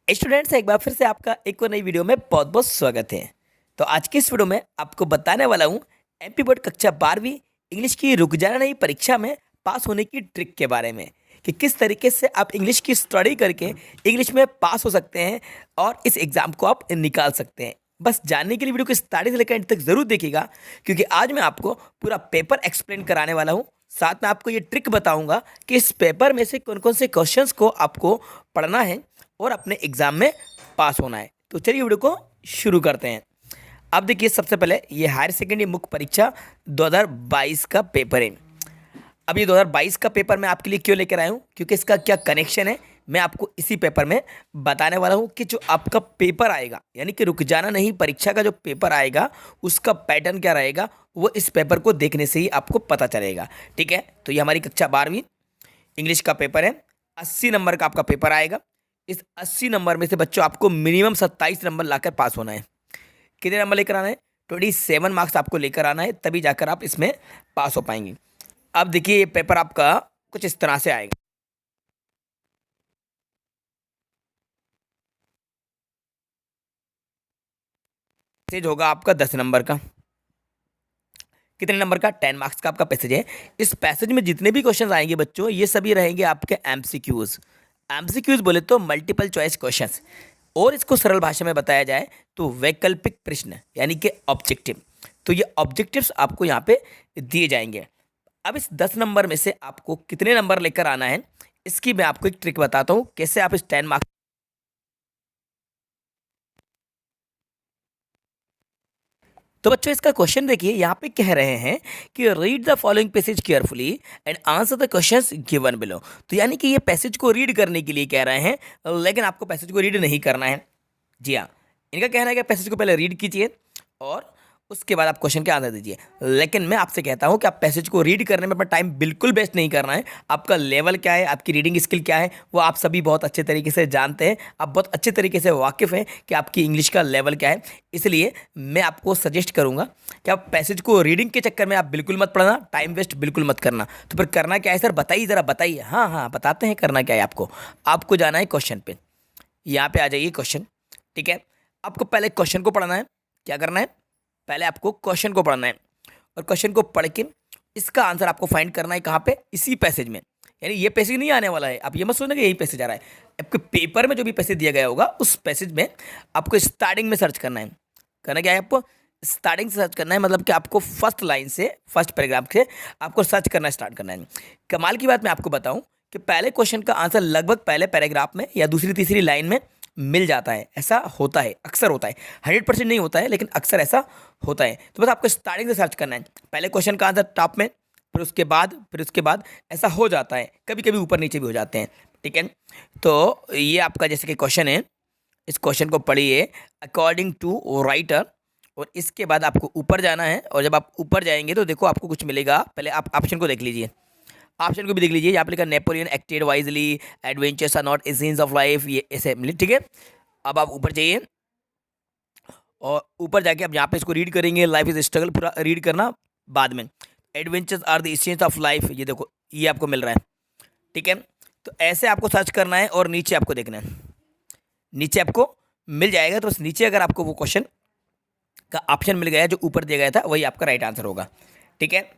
Students, एक बार फिर से आपका एक और नई वीडियो में बहुत बहुत स्वागत है। तो आज की इस वीडियो में आपको बताने वाला हूँ एमपी बोर्ड कक्षा 12वीं इंग्लिश की रुक जाना नहीं परीक्षा में पास होने की ट्रिक के बारे में कि किस तरीके से आप इंग्लिश की स्टडी करके इंग्लिश में पास हो सकते हैं और इस एग्ज़ाम को आप निकाल सकते हैं। बस जानने के लिए वीडियो को स्टार्टिंग से लेकर एंड तक ज़रूर देखिएगा, क्योंकि आज मैं आपको पूरा पेपर एक्सप्लेन कराने वाला हूँ। साथ में आपको ये ट्रिक बताऊंगा कि इस पेपर में से कौन कौन से क्वेश्चंस को आपको पढ़ना है और अपने एग्जाम में पास होना है। तो चलिए वीडियो को शुरू करते हैं। अब देखिए, सबसे पहले ये हायर सेकेंडरी मुख्य परीक्षा 2022 का पेपर है। अब ये 2022 का पेपर मैं आपके लिए क्यों लेकर आया हूँ, क्योंकि इसका क्या कनेक्शन है मैं आपको इसी पेपर में बताने वाला हूँ कि जो आपका पेपर आएगा, यानी कि रुक जाना नहीं परीक्षा का जो पेपर आएगा उसका पैटर्न क्या रहेगा वो इस पेपर को देखने से ही आपको पता चलेगा। ठीक है, तो ये हमारी कक्षा 12वीं इंग्लिश का पेपर है। 80 नंबर का आपका पेपर आएगा। इस 80 नंबर में से बच्चों आपको मिनिमम 27 नंबर लाकर पास होना है। कितने नंबर लेकर आना है? 27 मार्क्स आपको लेकर आना है, तभी जाकर आप इसमें पास हो पाएंगे। अब देखिए, ये पेपर आपका कुछ इस तरह से आएगा। पैसेज होगा आपका 10 नंबर का। कितने नंबर का? 10 मार्क्स का आपका पैसेज है। इस पैसेज में जितने भी क्वेश्चन आएंगे बच्चों, ये सभी रहेंगे आपके एमसीक्यूज। एमसीक्यूज बोले तो मल्टीपल चॉइस क्वेश्चंस, और इसको सरल भाषा में बताया जाए तो वैकल्पिक प्रश्न, यानी कि ऑब्जेक्टिव। तो ये ऑब्जेक्टिव्स आपको यहाँ पे दिए जाएंगे। अब इस 10 नंबर में से आपको कितने नंबर लेकर आना है, इसकी मैं आपको एक ट्रिक बताता हूँ कैसे आप इस 10 मार्क्स। तो बच्चों, इसका क्वेश्चन देखिए, यहाँ पे कह रहे हैं कि read the following passage carefully and answer the questions given below. तो यानी कि ये पैसेज को रीड करने के लिए कह रहे हैं, लेकिन आपको पैसेज को रीड नहीं करना है। जी हाँ, इनका कहना है कि पैसेज को पहले रीड कीजिए और उसके बाद आप क्वेश्चन के आंसर दीजिए। लेकिन मैं आपसे कहता हूं कि आप पैसेज को रीड करने में अपना टाइम बिल्कुल वेस्ट नहीं करना है। आपका लेवल क्या है, आपकी रीडिंग स्किल क्या है, वो आप सभी बहुत अच्छे तरीके से जानते हैं। आप बहुत अच्छे तरीके से वाकिफ़ हैं कि आपकी इंग्लिश का लेवल क्या है। इसलिए मैं आपको सजेस्ट करूंगा कि आप पैसेज को रीडिंग के चक्कर में आप बिल्कुल मत पढ़ना, टाइम वेस्ट बिल्कुल मत करना। तो फिर करना क्या है सर, बताइए ज़रा, बताइए। हाँ हाँ, बताते हैं करना क्या है आपको। आपको जाना है क्वेश्चन पे, यहाँ पे आ जाइए क्वेश्चन। ठीक है, आपको पहले क्वेश्चन को पढ़ना है। क्या करना है? पहले आपको क्वेश्चन को पढ़ना है, और क्वेश्चन को पढ़ के इसका आंसर आपको फाइंड करना है। कहाँ पे? इसी पैसेज में। यानी ये पैसेज नहीं आने वाला है, आप ये मत सोचना कि यही पैसेज आ रहा है। आपके पेपर में जो भी पैसेज दिया गया होगा उस पैसेज में आपको स्टार्टिंग में सर्च करना है। करना क्या है आपको? स्टार्टिंग से सर्च करना है, मतलब कि आपको फर्स्ट लाइन से, फर्स्ट पैराग्राफ से आपको सर्च करना स्टार्ट करना है। कमाल की बात मैं आपको बताऊं कि पहले क्वेश्चन का आंसर लगभग पहले पैराग्राफ में या दूसरी तीसरी लाइन में मिल जाता है। ऐसा होता है, अक्सर होता है। 100% नहीं होता है, लेकिन अक्सर ऐसा होता है। तो बस आपको स्टार्टिंग से सर्च करना है, पहले क्वेश्चन का आंसर टॉप में, फिर उसके बाद ऐसा हो जाता है। कभी कभी ऊपर नीचे भी हो जाते हैं। ठीक है, तो ये आपका जैसे कि क्वेश्चन है, इस क्वेश्चन को पढ़िए अकॉर्डिंग टू राइटर, और इसके बाद आपको ऊपर जाना है। और जब आप ऊपर जाएंगे तो देखो आपको कुछ मिलेगा। पहले आप ऑप्शन को देख लीजिए, ऑप्शन को भी देख लीजिए। यहाँ पे लिखा Napoleon acted wisely, adventures are not scenes of life, ये ऐसे मिले। ठीक है, अब आप ऊपर जाइए, और ऊपर जाके आप यहाँ पे इसको रीड करेंगे। लाइफ इज स्ट्रगल पूरा रीड करना बाद में। Adventures are the essence of life, ये देखो ये आपको मिल रहा है। ठीक है, तो ऐसे आपको सर्च करना है और नीचे आपको देखना है, नीचे आपको मिल जाएगा। तो नीचे अगर आपको वो क्वेश्चन का ऑप्शन मिल गया जो ऊपर दिया गया था, वही आपका राइट आंसर होगा। ठीक है,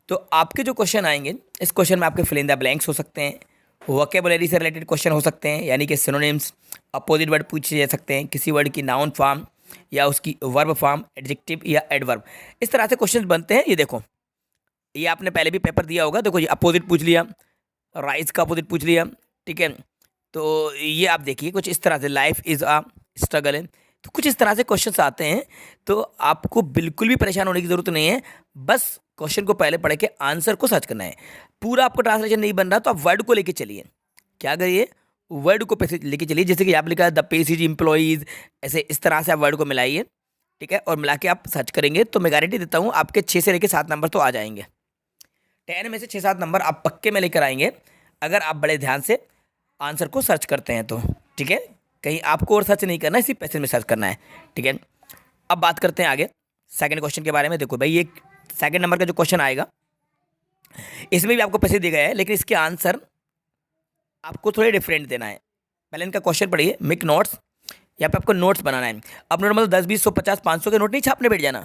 तो आपके जो क्वेश्चन आएंगे, इस क्वेश्चन में आपके फिल इन द ब्लैंक्स हो सकते हैं, वोकेबुलरी से रिलेटेड क्वेश्चन हो सकते हैं, यानी कि सिनोनिम्स, अपोजिट वर्ड पूछे जा सकते हैं, किसी वर्ड की नाउन फॉर्म या उसकी वर्ब फॉर्म, एडजेक्टिव या एडवर्ब। इस तरह से क्वेश्चन बनते हैं। ये देखो, ये आपने पहले भी पेपर दिया होगा। देखो, ये अपोजिट पूछ लिया, राइज का अपोजिट पूछ लिया। ठीक है, तो ये आप देखिए कुछ इस तरह से, लाइफ इज़ अ स्ट्रगल है। तो कुछ इस तरह से क्वेश्चंस आते हैं। तो आपको बिल्कुल भी परेशान होने की ज़रूरत नहीं है, बस क्वेश्चन को पहले पढ़ के आंसर को सर्च करना है। पूरा आपको ट्रांसलेशन नहीं बन रहा तो आप वर्ड को लेके चलिए। क्या करिए? वर्ड को पैसे लेके चलिए। जैसे कि आप लिखा है द पेसिज इम्प्लॉइज, ऐसे इस तरह से आप वर्ड को मिलाइए। ठीक है, और मिला के आप सर्च करेंगे तो मैं गारंटी देता हूँ आपके 6 से लेकर 7 नंबर तो आ जाएंगे। 10 में से 6-7 नंबर आप पक्के में लेकर आएंगे, अगर आप बड़े ध्यान से आंसर को सर्च करते हैं तो। ठीक है, कहीं आपको और सर्च नहीं करना है, इसी पैसेज में सर्च करना है। ठीक है, अब बात करते हैं आगे सेकंड क्वेश्चन के बारे में। देखो भाई, ये सेकंड नंबर का जो क्वेश्चन आएगा, इसमें भी आपको पैसे दिए गए हैं, लेकिन इसके आंसर आपको थोड़े डिफरेंट देना है। पहले इनका क्वेश्चन पढ़िए। मेक नोट्स यहाँ पे आपको नोट्स बनाना है। अब नोट मतलब 10, 20, 100, 50, 500 के नोट नहीं छापने बैठ जाना।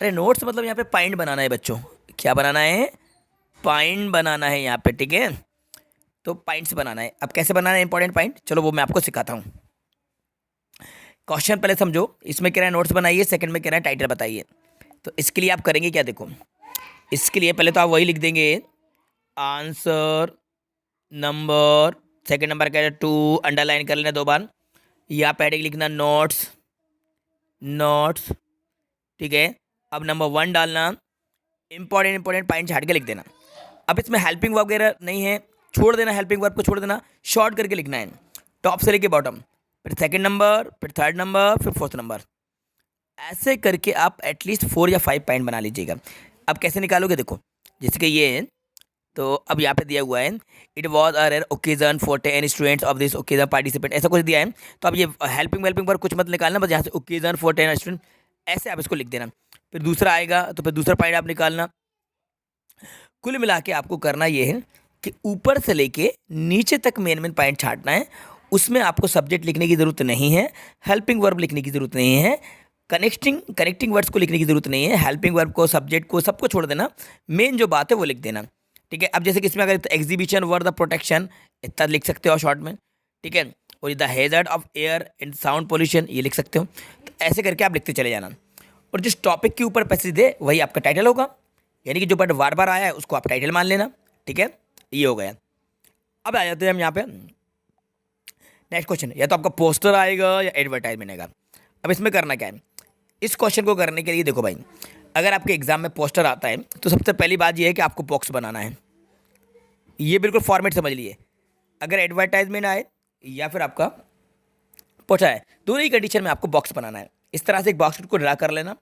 अरे नोट्स मतलब यहाँ पे पॉइंट बनाना है बच्चों। क्या बनाना है? पॉइंट बनाना है यहाँ पे, ठीक है। तो पॉइंट्स बनाना है। अब कैसे बनाना है इंपॉर्टेंट पॉइंट, चलो वो मैं आपको सिखाता हूँ। क्वेश्चन पहले समझो, इसमें कह रहा है नोट्स बनाइए, सेकंड में कह रहा है टाइटल बताइए। तो इसके लिए आप करेंगे क्या, देखो इसके लिए पहले तो आप वही लिख देंगे, आंसर नंबर, सेकंड नंबर कह रहा है 2, अंडरलाइन कर लेना 2 बार, यहाँ पे हेडिंग लिखना नोट्स, नोट्स, ठीक है। अब नंबर 1 डालना, इंपॉर्टेंट पॉइंट छाट के लिख देना। अब इसमें हेल्पिंग वगैरह नहीं है, छोड़ देना, हेल्पिंग वर्ब को छोड़ देना, शॉर्ट करके लिखना है, टॉप से लेके बॉटम, फिर सेकंड नंबर, फिर थर्ड नंबर, फिर फोर्थ नंबर। ऐसे करके आप एटलीस्ट 4 या 5 पॉइंट बना लीजिएगा। अब कैसे निकालोगे, देखो जैसे कि ये है, तो अब यहाँ पे दिया हुआ है it was a rare occasion for 10 students of this occasion participant, ऐसा कुछ दिया है। तो अब ये हेल्पिंग वेल्पिंग पर कुछ मत निकालना, बस यहाँ से ओकेजन फॉर 10 स्टूडेंट ऐसे आप इसको लिख देना। फिर दूसरा आएगा तो फिर दूसरा पॉइंट आप निकालना। कुल मिला के आपको करना ये है कि ऊपर से लेके नीचे तक मेन पॉइंट छाटना है। उसमें आपको सब्जेक्ट लिखने की ज़रूरत नहीं है, हेल्पिंग वर्ब लिखने की ज़रूरत नहीं है, कनेक्टिंग वर्ड्स को लिखने की ज़रूरत नहीं है। हेल्पिंग वर्ब को, सब्जेक्ट को, सबको छोड़ देना, मेन जो बात है वो लिख देना, ठीक है। अब जैसे कि इसमें अगर एग्जीबिशन वर द प्रोटेक्शन इतना लिख सकते हो शॉर्ट में, ठीक है। और the hazard of air and sound pollution ये लिख सकते हो। तो ऐसे करके आप लिखते चले जाना, और जिस टॉपिक के ऊपर पैसेज दे वही आपका टाइटल होगा, यानी कि जो वर्ड बार बार आया है उसको आप टाइटल मान लेना, ठीक है। ये हो गया। अब आ जाते हैं हम यहाँ पे नेक्स्ट क्वेश्चन, या तो आपका पोस्टर आएगा या एडवर्टाइजमेंट आएगा। अब इसमें करना क्या है, इस क्वेश्चन को करने के लिए देखो भाई, अगर आपके एग्जाम में पोस्टर आता है तो सबसे पहली बात यह है कि आपको बॉक्स बनाना है। ये बिल्कुल फॉर्मेट समझ लिए। अगर एडवर्टाइजमेंट आए या फिर आपका पोस्टर आए, दोनों ही कंडीशन में आपको बॉक्स बनाना है। इस तरह से एक बॉक्स को ड्रा कर लेना,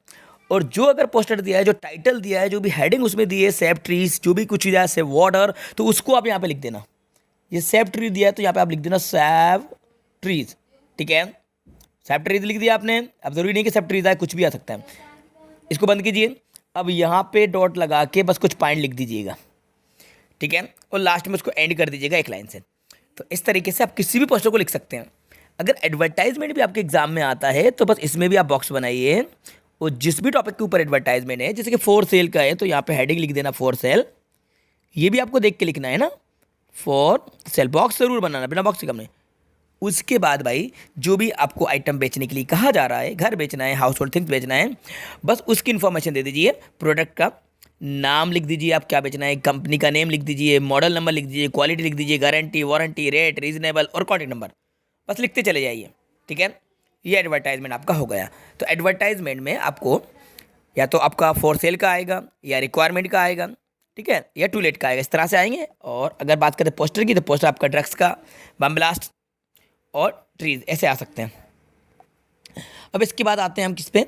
और जो अगर पोस्टर दिया है, जो टाइटल दिया है, जो भी हेडिंग उसमें दी है, सेव ट्रीज, जो भी कुछ दिया है, सेव वाटर, तो उसको आप यहाँ पे लिख देना। ये सेव ट्री दिया है तो यहाँ पे आप लिख देना सेव ट्रीज, ठीक है। सेव ट्रीज लिख दिया आपने। अब जरूरी नहीं कि सेव ट्रीज आए, कुछ भी आ सकता है। इसको बंद कीजिए। अब यहाँ पे डॉट लगा के बस कुछ पॉइंट लिख दीजिएगा, ठीक है, और लास्ट में उसको एंड कर दीजिएगा एक लाइन से। तो इस तरीके से आप किसी भी पोस्टर को लिख सकते हैं। अगर एडवर्टाइजमेंट भी आपके एग्जाम में आता है तो बस इसमें भी आप बॉक्स बनाइए, और जिस भी टॉपिक के ऊपर एडवर्टाइजमेंट है, जैसे कि फॉर सेल का है तो यहाँ पे हेडिंग लिख देना फॉर सेल। ये भी आपको देख के लिखना है ना, फॉर सेल, बॉक्स जरूर बनाना, बिना बॉक्स के काम नहीं। उसके बाद भाई जो भी आपको आइटम बेचने के लिए कहा जा रहा है, घर बेचना है, हाउस होल्ड थिंग्स बेचना है, बस उसकी इन्फॉर्मेशन दे दीजिए। प्रोडक्ट का नाम लिख दीजिए, आप क्या बेचना है, कंपनी का नेम लिख दीजिए, मॉडल नंबर लिख दीजिए, क्वालिटी लिख दीजिए, गारंटी, वारंटी, रेट, रीजनेबल और कॉन्टैक्ट नंबर, बस लिखते चले जाइए, ठीक है। ये एडवर्टाइजमेंट आपका हो गया। तो एडवर्टाइजमेंट में आपको या तो आपका फॉर सेल का आएगा, या रिक्वायरमेंट का आएगा, ठीक है, या टू लेट का आएगा, इस तरह से आएंगे। और अगर बात करें पोस्टर की, तो पोस्टर आपका ड्रग्स का, बम ब्लास्ट और ट्रीज, ऐसे आ सकते हैं। अब इसके बाद आते हैं हम किस पे,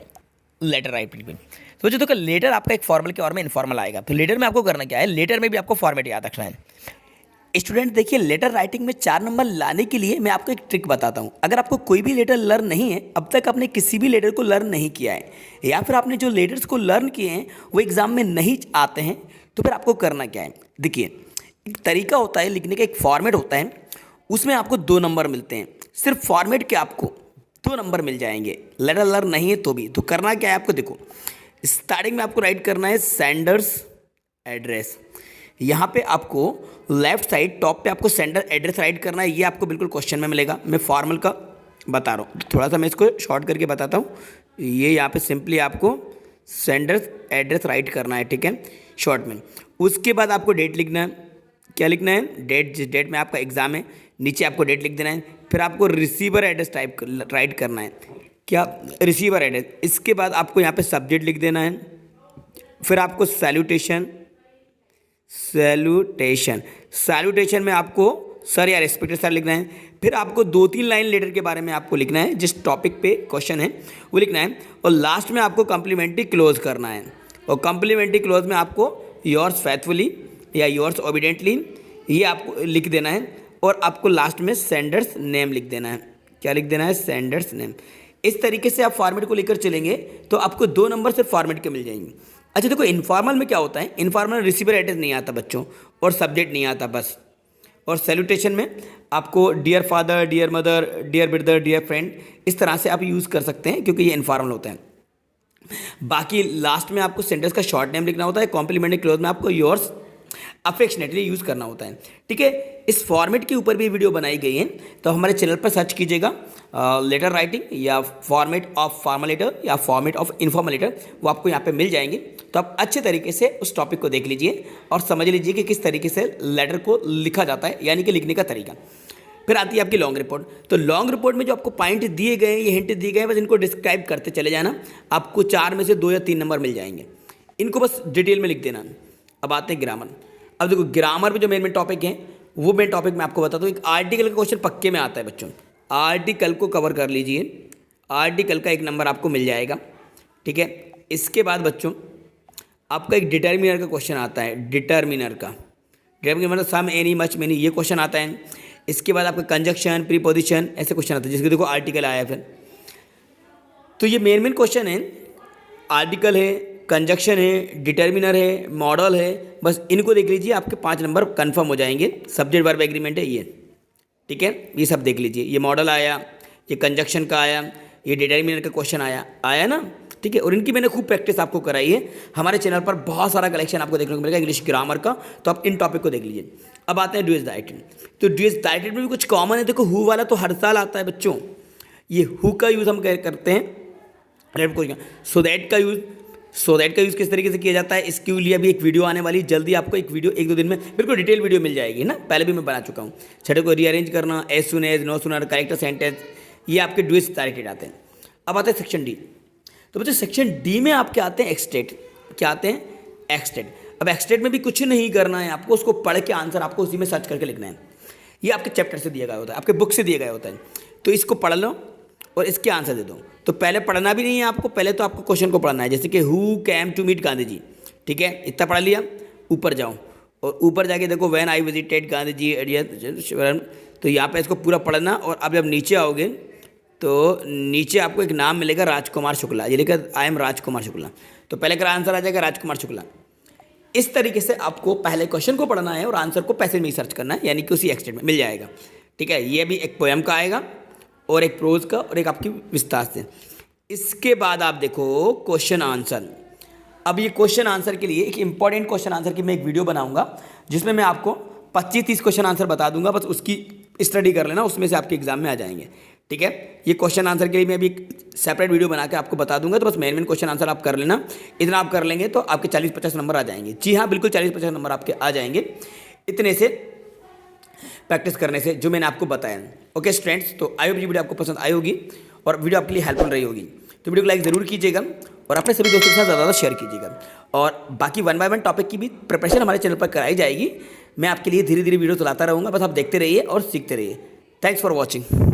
लेटर राइटिंग पे। तो जो देखो लेटर आपका एक फॉर्मल के और में इनफॉर्मल आएगा। तो लेटर में आपको करना क्या है, लेटर में भी आपको फॉर्मेट याद रखना है। स्टूडेंट देखिए, लेटर राइटिंग में 4 नंबर लाने के लिए मैं आपको एक ट्रिक बताता हूँ। अगर आपको कोई भी लेटर लर्न नहीं है, अब तक आपने किसी भी लेटर को लर्न नहीं किया है, या फिर आपने जो लेटर्स को लर्न किए हैं वो एग्जाम में नहीं आते हैं, तो फिर आपको करना क्या है, देखिए एक तरीका होता है लिखने का, एक फॉर्मेट होता है, उसमें आपको 2 नंबर मिलते हैं। सिर्फ फॉर्मेट के आपको 2 नंबर मिल जाएंगे, लेटर लर्न नहीं है तो भी। तो करना क्या है आपको, देखो स्टार्टिंग में आपको राइट करना है सेंडर्स एड्रेस। यहाँ पे आपको लेफ्ट साइड टॉप पे आपको सेंडर एड्रेस राइट करना है। ये आपको बिल्कुल क्वेश्चन में मिलेगा, मैं फॉर्मल का बता रहा हूँ, तो थोड़ा सा मैं इसको शॉर्ट करके बताता हूँ। ये यहाँ पे सिंपली आपको सेंडर एड्रेस राइट करना है, ठीक है, शॉर्ट में। उसके बाद आपको डेट लिखना है। क्या लिखना है, डेट, जिस डेट में आपका एग्जाम है नीचे आपको डेट लिख देना है। फिर आपको रिसीवर एड्रेस राइट करना है, क्या, रिसीवर एड्रेस। इसके बाद आपको यहाँ पे सब्जेक्ट लिख देना है। फिर आपको सैल्यूटेशन में आपको सर या रेस्पेक्टेड सर लिखना है। फिर आपको 2-3 लाइन लेटर के बारे में आपको लिखना है, जिस टॉपिक पे क्वेश्चन है वो लिखना है। और लास्ट में आपको कम्प्लीमेंट्री क्लोज करना है, और कम्प्लीमेंट्री क्लोज में आपको योर्स फेथफुली या योर्स ओबीडेंटली ये आपको लिख देना है। और आपको लास्ट में सेंडर्स नेम लिख देना है। क्या लिख देना है, सेंडर्स नेम। इस तरीके से आप फॉर्मेट को लेकर चलेंगे तो आपको 2 नंबर सिर्फ फॉर्मेट के मिल जाएंगे। अच्छा देखो, इनफॉर्मल में क्या होता है, इनफॉर्मल रिसीवर एड्रेस नहीं आता बच्चों, और सब्जेक्ट नहीं आता, बस और सैल्यूटेशन में आपको dear father, dear mother, dear brother, dear friend, इस तरह से आप यूज़ कर सकते हैं क्योंकि ये इनफॉर्मल होता है। बाकी लास्ट में आपको सेंटेंस का शॉर्ट नेम लिखना होता है। कॉम्प्लीमेंट्री क्लोज में आपको योर्स अफेक्शनेटली यूज़ करना होता है। ठीक है, इस फॉर्मेट के ऊपर भी वीडियो बनाई गई है, तो हमारे चैनल पर सर्च कीजिएगा लेटर राइटिंग या फॉर्मेट ऑफ फॉर्मल लेटर या फॉर्मेट ऑफ इनफॉर्मल लेटर, वो आपको यहाँ पे मिल जाएंगे। तो आप अच्छे तरीके से उस टॉपिक को देख लीजिए और समझ लीजिए कि किस तरीके से लेटर को लिखा जाता है, यानी कि लिखने का तरीका। फिर आती है आपकी लॉन्ग रिपोर्ट। तो लॉन्ग रिपोर्ट में जो आपको पॉइंट दिए गए हैं, ये हिंट दिए गए हैं, बस इनको डिस्क्राइब करते चले जाना। आपको 4 में से 2 या 3 नंबर मिल जाएंगे, इनको बस डिटेल में लिख देना। अब आते हैं ग्रामर। अब देखो ग्रामर में जो मेन टॉपिक है, वो मेन टॉपिक मैं आपको बताता हूँ। एक आर्टिकल का क्वेश्चन पक्के में आता है बच्चों, आर्टिकल को कवर कर लीजिए। आर्टिकल का 1 नंबर आपको मिल जाएगा। ठीक है, इसके बाद बच्चों आपका एक डिटर्मिनर का क्वेश्चन आता है। डिटर्मिनर मतलब सम, एनी, मच, मेनी, ये क्वेश्चन आता है। इसके बाद आपका कंजक्शन, प्रीपोजिशन, ऐसे क्वेश्चन आता है, जिसके देखो आर्टिकल आया है। फिर तो ये मेन क्वेश्चन है। आर्टिकल है, कंजक्शन है, डिटर्मिनर है, मॉडल है, बस इनको देख लीजिए, आपके 5 नंबर कंफर्म हो जाएंगे। सब्जेक्ट वर्ब एग्रीमेंट है ये। ठीक है, ये सब देख लीजिए। ये मॉडल आया, ये कंजक्शन का आया, ये डिटर्मिनर का क्वेश्चन आया ना। ठीक है, और इनकी मैंने खूब प्रैक्टिस आपको कराई है। हमारे चैनल पर बहुत सारा कलेक्शन आपको देखने को मिलेगा इंग्लिश ग्रामर का, तो आप इन टॉपिक को देख लीजिए। अब आते हैं ड्यूएस डायरेक्टेड। तो ड्यूएस डायरेक्टेड में भी कुछ कॉमन है। देखो हु वाला तो हर साल आता है बच्चों। ये हु का यूज़ हम करते हैं। सो दैट का यूज़ किस तरीके से किया जाता है, इसके लिए अभी एक वीडियो आने वाली जल्दी। आपको एक वीडियो 1-2 दिन में बिल्कुल डिटेल वीडियो मिल जाएगी ना, पहले भी मैं बना चुका हूँ। छठे को रीअरेंज करना, as soon as, no sooner, correct the sentence, ये आपके ड्यूएस डायरेक्टेड आते हैं। अब आते हैं सेक्शन डी। तो बच्चों सेक्शन डी में आपके आते हैं एक्सटेट। क्या आते हैं? एक्सटेट। अब एक्सटेट में भी कुछ नहीं करना है आपको, उसको पढ़ के आंसर आपको उसी में सर्च करके लिखना है। ये आपके चैप्टर से दिया गया होता है, आपके बुक से दिया गया होता है। तो इसको पढ़ लो और इसके आंसर दे दो। तो पहले पढ़ना भी नहीं है आपको, पहले तो आपको क्वेश्चन को पढ़ना है। जैसे कि who came to meet Gandhi ji. ठीक है, इतना पढ़ लिया। ऊपर जाओ और ऊपर जाके देखो when I visited Gandhi ji. तो यहाँ पे इसको पूरा पढ़ना। और अब जब नीचे आओगे तो नीचे आपको एक नाम मिलेगा राजकुमार शुक्ला। ये लिखा आई एम राजकुमार शुक्ला। तो पहले का आंसर आ जाएगा राजकुमार शुक्ला। इस तरीके से आपको पहले क्वेश्चन को पढ़ना है और आंसर को पैसेज में ही सर्च करना है, यानी कि उसी एक्सटेंट में मिल जाएगा। ठीक है, ये भी एक पोएम का आएगा और एक प्रोज का और एक आपकी विस्तार से। इसके बाद आप देखो क्वेश्चन आंसर। अब ये क्वेश्चन आंसर के लिए एक इंपॉर्टेंट क्वेश्चन आंसर की मैं एक वीडियो बनाऊंगा, जिसमें मैं आपको 25-30 क्वेश्चन आंसर बता दूंगा। बस उसकी स्टडी कर लेना, उसमें से आपके एग्जाम में आ जाएंगे। ठीक है, ये क्वेश्चन आंसर के लिए मैं अभी सेपरेट वीडियो बना के आपको बता दूंगा। तो बस मेन क्वेश्चन आंसर आप कर लेना। इतना आप कर लेंगे तो आपके 40-50 नंबर आ जाएंगे। जी हाँ, बिल्कुल 40-50 नंबर आपके आ जाएंगे इतने से प्रैक्टिस करने से, जो मैंने आपको बताया। ओके स्टूडेंट्स, तो आई होप ये वीडियो आपको पसंद आई होगी और वीडियो आपके लिए हेल्पफुल रही होगी। तो वीडियो को लाइक ज़रूर कीजिएगा और अपने सभी दोस्तों के साथ ज़्यादा शेयर कीजिएगा। और बाकी 1 बाय 1 टॉपिक की भी प्रिपरेशन हमारे चैनल पर कराई जाएगी। मैं आपके लिए धीरे धीरे वीडियो चलाता रहूँगा, बस आप देखते रहिए और सीखते रहिए। Thanks for watching.